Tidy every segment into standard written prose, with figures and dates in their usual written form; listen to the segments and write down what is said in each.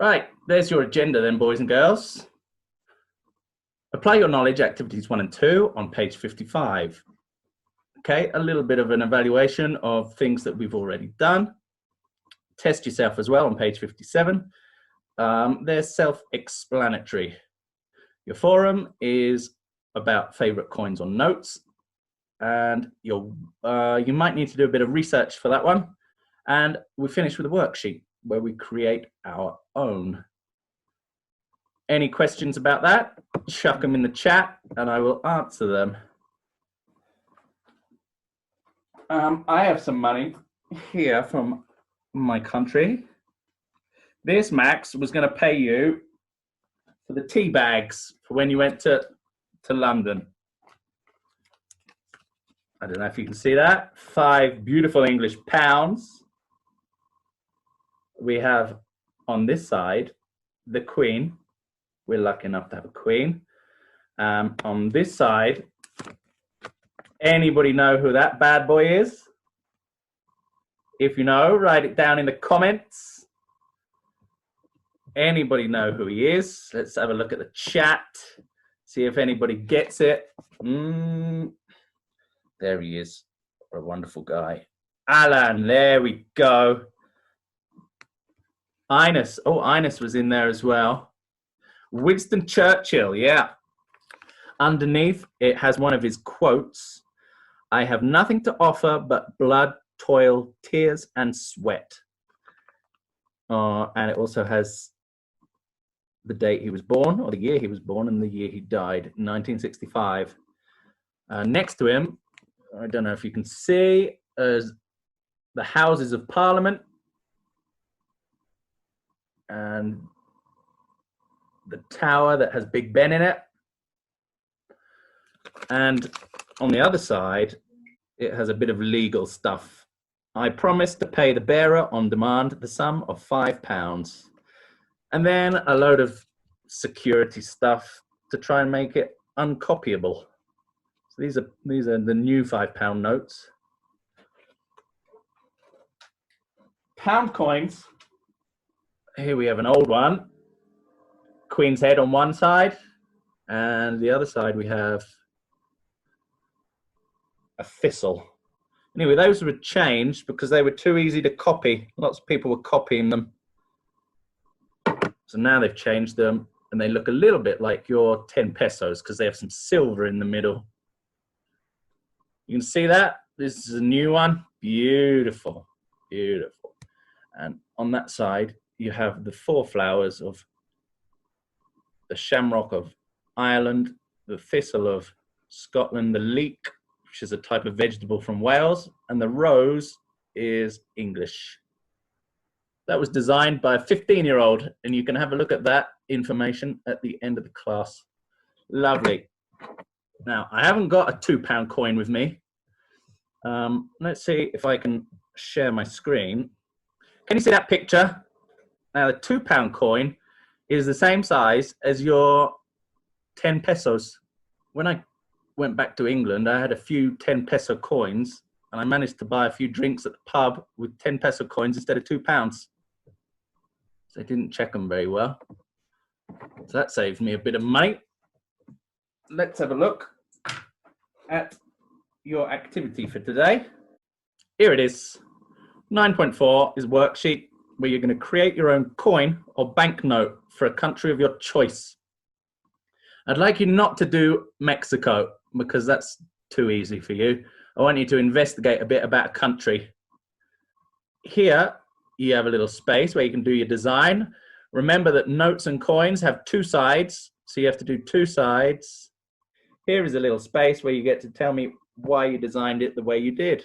Right, there's your agenda then, boys and girls. Apply your knowledge, activities 1 and 2 on page 55. Okay, a little bit of an evaluation of things that we've already done. Test yourself as well on page 57. They're self-explanatory. Your forum is about favorite coins or notes, and you might need to do a bit of research for that one. And we finish with a worksheet where we create our own. Any questions about that? Chuck them in the chat and I will answer them. I have some money here from my country. This, Max, was going to pay you for the tea bags for when you went to London. I don't know if you can see that. 5 beautiful English pounds. We have on this side the Queen. We're lucky enough to have a Queen. On this side, anybody know who that bad boy is? If you know, write it down in the comments. Anybody know who he is? Let's have a look at the chat. See if anybody gets it. There he is. What a wonderful guy. Alan, there we go. Ines. Oh, Ines was in there as well. Winston Churchill, yeah. Underneath, it has one of his quotes. I have nothing to offer but blood, toil, tears, and sweat. And it also has the date he was born, or the year he was born, and the year he died, 1965. Next to him, I don't know if you can see, is the Houses of Parliament and the tower that has Big Ben in it. And on the other side, it has a bit of legal stuff. I promise to pay the bearer on demand the sum of £5. And then a load of security stuff to try and make it uncopyable. So these are the new £5 notes. Pound coins. Here we have an old one. Queen's head on one side, and the other side we have a thistle. Anyway, those were changed because they were too easy to copy. Lots of people were copying them. So now they've changed them and they look a little bit like your 10 pesos because they have some silver in the middle. You can see that? This is a new one. Beautiful, beautiful. And on that side, you have the 4 flowers of the shamrock of Ireland, the thistle of Scotland, the leek, which is a type of vegetable from Wales, and the rose is English. That was designed by a 15-year-old, and you can have a look at that information at the end of the class. Lovely. Now, I haven't got a £2 coin with me. Let's see if I can share my screen. Can you see that picture? Now, the £2 coin is the same size as your 10 pesos. When I went back to England, I had a few 10 peso coins, and I managed to buy a few drinks at the pub with 10 peso coins instead of £2. So I didn't check them very well. So that saved me a bit of money. Let's have a look at your activity for today. Here it is. 9.4 is worksheet where you're going to create your own coin or banknote for a country of your choice. I'd like you not to do Mexico because that's too easy for you. I want you to investigate a bit about a country. Here, you have a little space where you can do your design. Remember that notes and coins have 2 sides, so you have to do 2 sides. Here is a little space where you get to tell me why you designed it the way you did.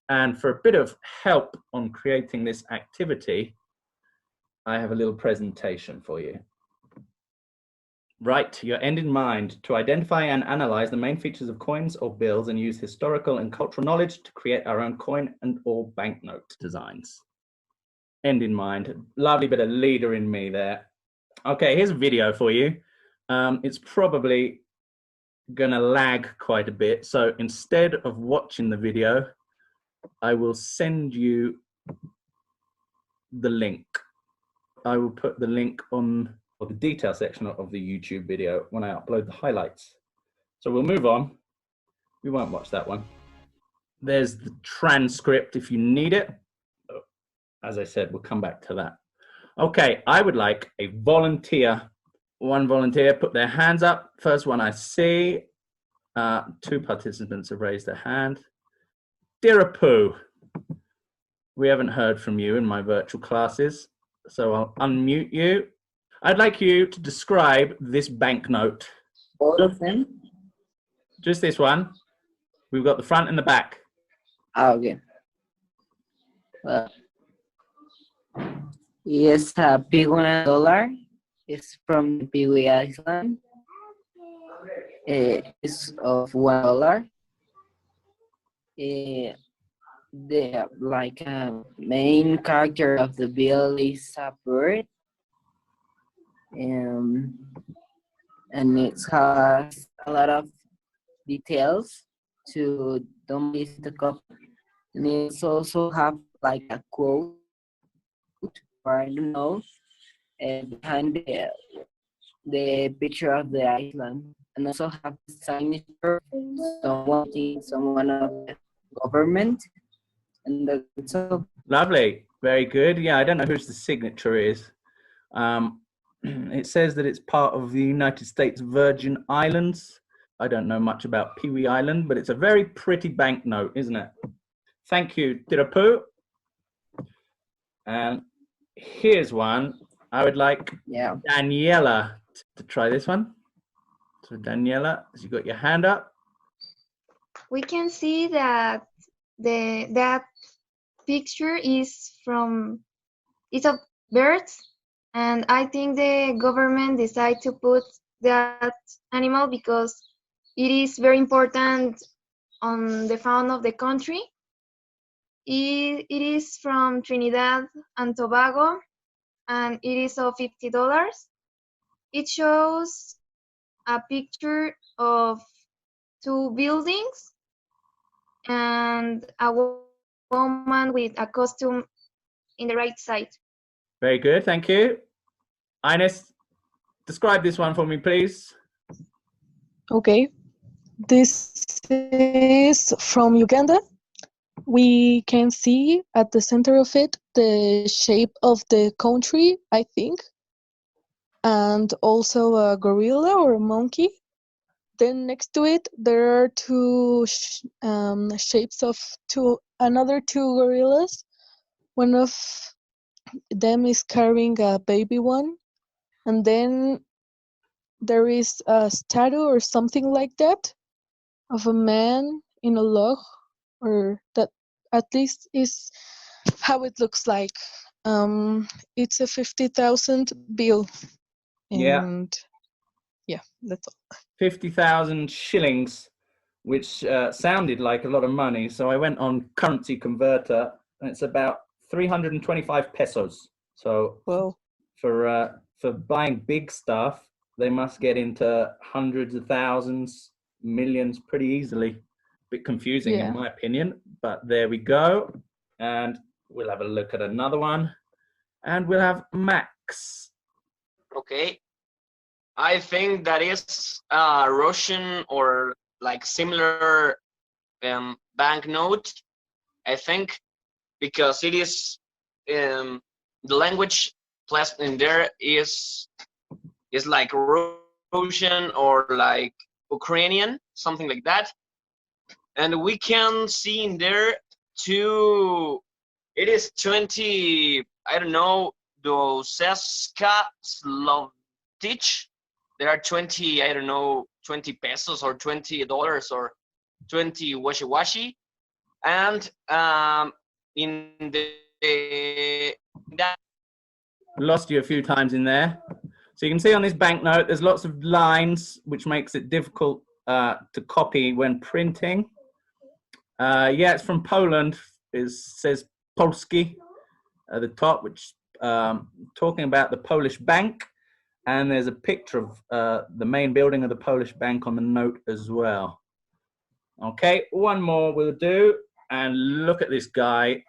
And for a bit of help on creating this activity, I have a little presentation for you. Write your end in mind to identify and analyze the main features of coins or bills and use historical and cultural knowledge to create our own coin and or banknote designs. End in mind. Lovely bit of leader in me there. Okay, here's a video for you. It's probably gonna lag quite a bit. So instead of watching the video, I will send you the link. I will put the link on or the detail section of the YouTube video when I upload the highlights. So we'll move on. We won't watch that one. There's the transcript if you need it. As I said, we'll come back to that. Okay, I would like a volunteer. One volunteer, put their hands up. First one I see. 2 participants have raised their hand. Dirapu, we haven't heard from you in my virtual classes, so I'll unmute you. I'd like you to describe this banknote. All of them? Just this one. We've got the front and the back. Okay. Well, yes, a big $1. It's from the Pee Island. It's of $1. The main character of the bill is a bird, and it has a lot of details to don't miss the copy. And it also have like a quote, or I don't know, behind the picture of the island, and also have the signature someone of the government, and that's all. Lovely, very good. Yeah, I don't know whose the signature is. It says that it's part of the United States Virgin Islands. I don't know much about Pee Island, but it's a very pretty banknote, isn't it? Thank you, Dirapu. And here's one. I would like Daniela to try this one. So Daniela, as you got your hand up. We can see that that picture is of birds, and I think the government decided to put that animal because it is very important on the fauna of the country. It is from Trinidad and Tobago, and it is of $50. It shows a picture of 2 buildings and a woman with a costume in the right side. Very good, thank you. Ines, describe this one for me, please. Okay, this is from Uganda. We can see at the center of it the shape of the country, I think, and also a gorilla or a monkey. Then next to it, there are 2 shapes of another 2 gorillas. One of them is carrying a baby one, and then there is a statue or something like that of a man in a log, or that at least is how it looks like. It's a 50,000 bill, and yeah, that's all. 50,000 shillings, which sounded like a lot of money. So I went on currency converter, and it's about 325 pesos. So Whoa. For buying big stuff, they must get into hundreds of thousands, millions pretty easily. Bit confusing in my opinion, but there we go. And we'll have a look at another one, and we'll have Max. Okay. I think that is a Russian or like similar banknote. I think because it is the language placed in there is like Russian or like Ukrainian, something like that. And we can see in there it is 20, I don't know, Doseska Slovtich. There are 20, I don't know, 20 pesos or $20 or 20 washi. And in that. Lost you a few times in there. So you can see on this banknote, there's lots of lines, which makes it difficult to copy when printing. Yeah, it's from Poland. It says Polski at the top, which talking about the Polish bank. And there's a picture of the main building of the Polish bank on the note as well. Okay, one more we'll do. And look at this guy.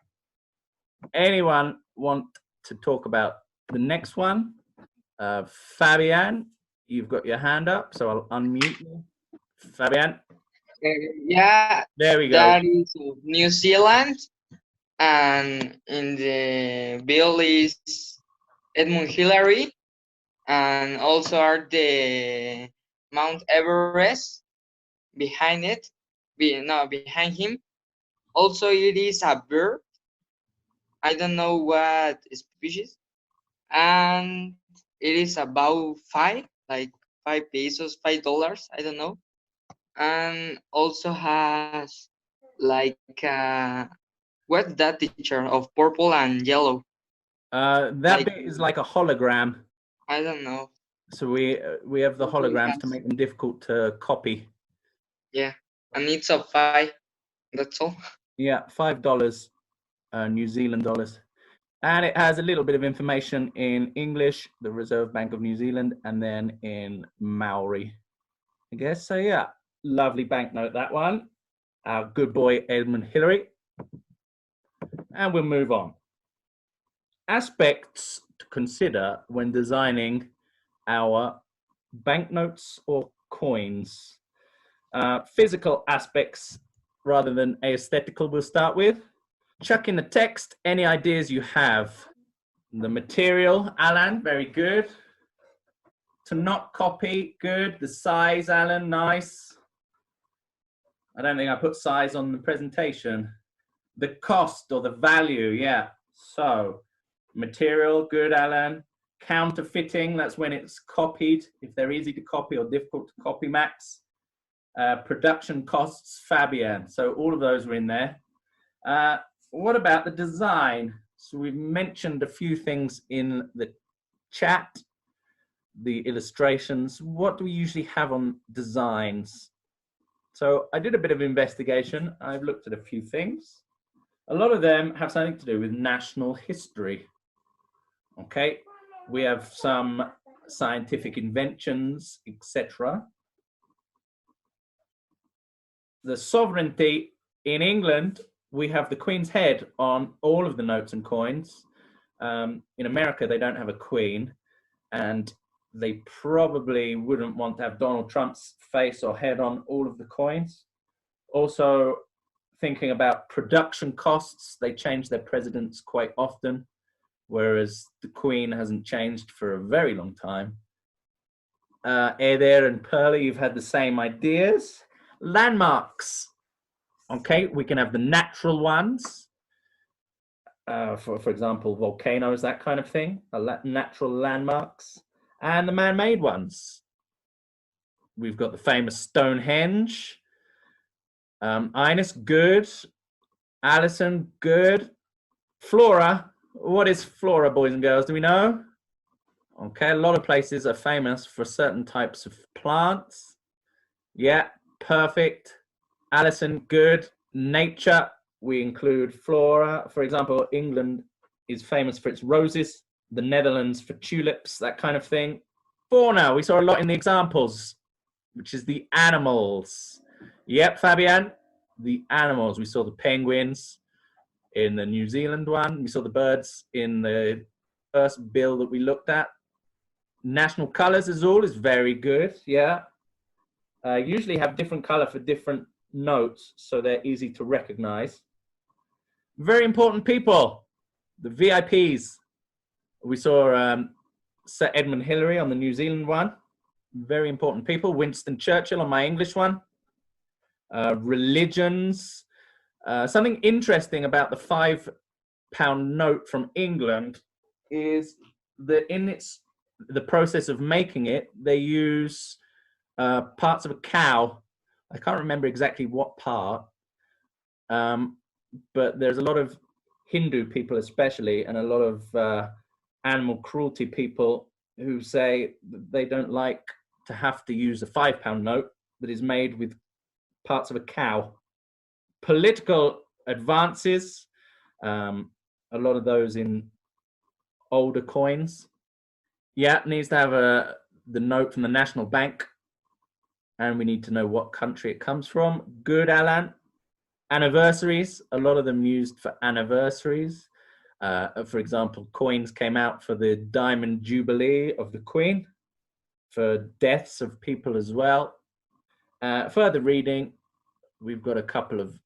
Anyone want to talk about The next one, Fabian, you've got your hand up, so I'll unmute you. Fabian, Yeah, there we go. that is of New Zealand, and in the bill is Edmund Hillary, and also are the Mount Everest behind it. Behind him. Also, it is a bird. I don't know what species, and it is about like $5, $5. I don't know, and also has like what's that picture of purple and yellow? That Like- bit is like a hologram. I don't know. So we have the Also it holograms to has- make them difficult to copy. Yeah, and it's a 5. That's all. Yeah, $5, New Zealand dollars. And it has a little bit of information in English, the Reserve Bank of New Zealand, and then in Maori, I guess. So yeah, lovely banknote, that one. Our good boy, Edmund Hillary. And we'll move on. Aspects to consider when designing our banknotes or coins. Physical aspects rather than aesthetical we'll start with. Chuck in the text any ideas you have. The material, Alan, very good. To not copy, good. The size, Alan, nice. I don't think I put size on the presentation. The cost or the value, yeah. So, material, good, Alan. Counterfeiting, that's when it's copied, if they're easy to copy or difficult to copy, Max. Production costs, Fabian. So all of those were in there. What about the design? So we've mentioned a few things in the chat, the illustrations. What do we usually have on designs? So I did a bit of investigation. I've looked at a few things. A lot of them have something to do with national history. Okay, we have some scientific inventions, etc. The sovereignty in England, we have the Queen's head on all of the notes and coins. In America, they don't have a queen, and they probably wouldn't want to have Donald Trump's face or head on all of the coins. Also, thinking about production costs, they change their presidents quite often, whereas the Queen hasn't changed for a very long time. Adair and Pearlie, you've had the same ideas. Landmarks. Okay, we can have the natural ones, for example, volcanoes, that kind of thing, natural landmarks, and the man-made ones. We've got the famous Stonehenge. Ines, good. Alison, good. Flora, what is flora, boys and girls? Do we know? Okay, a lot of places are famous for certain types of plants. Yeah, perfect. Alison, good. Nature, we include flora. For example, England is famous for its roses, the Netherlands for tulips, that kind of thing. Fauna, we saw a lot in the examples, which is the animals. Yep, Fabian, the animals. We saw the penguins in the New Zealand one. We saw the birds in the first bill that we looked at. National colors is very good, yeah. Usually have different color for different notes, so they're easy to recognize. Very important people, the VIPs. We saw Sir Edmund Hillary on the New Zealand one. Very important people. Winston Churchill on my English one. Religions. Something interesting about the £5 note from England is that in the process of making it, they use parts of a cow. I can't remember exactly what part, but there's a lot of Hindu people especially, and a lot of animal cruelty people who say they don't like to have to use a £5 note that is made with parts of a cow. Political advances, a lot of those in older coins. Yeah, it needs to have the note from the National Bank, and we need to know what country it comes from. Good, Alan. Anniversaries, a lot of them used for anniversaries. For example, coins came out for the Diamond Jubilee of the Queen, for deaths of people as well. Further reading, we've got a couple of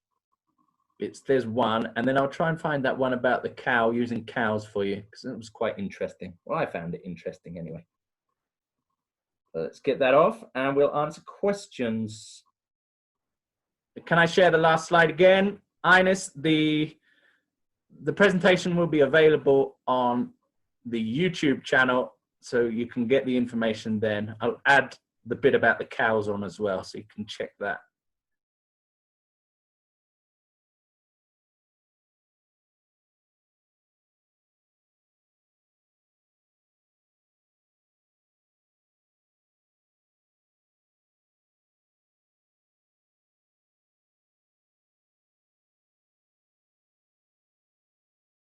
bits. There's one, and then I'll try and find that one about the cow, using cows for you, because it was quite interesting. Well, I found it interesting anyway. So let's get that off, and we'll answer questions. Can I share the last slide again? Ines, the presentation will be available on the YouTube channel, so you can get the information then. I'll add the bit about the cows on as well, so you can check that.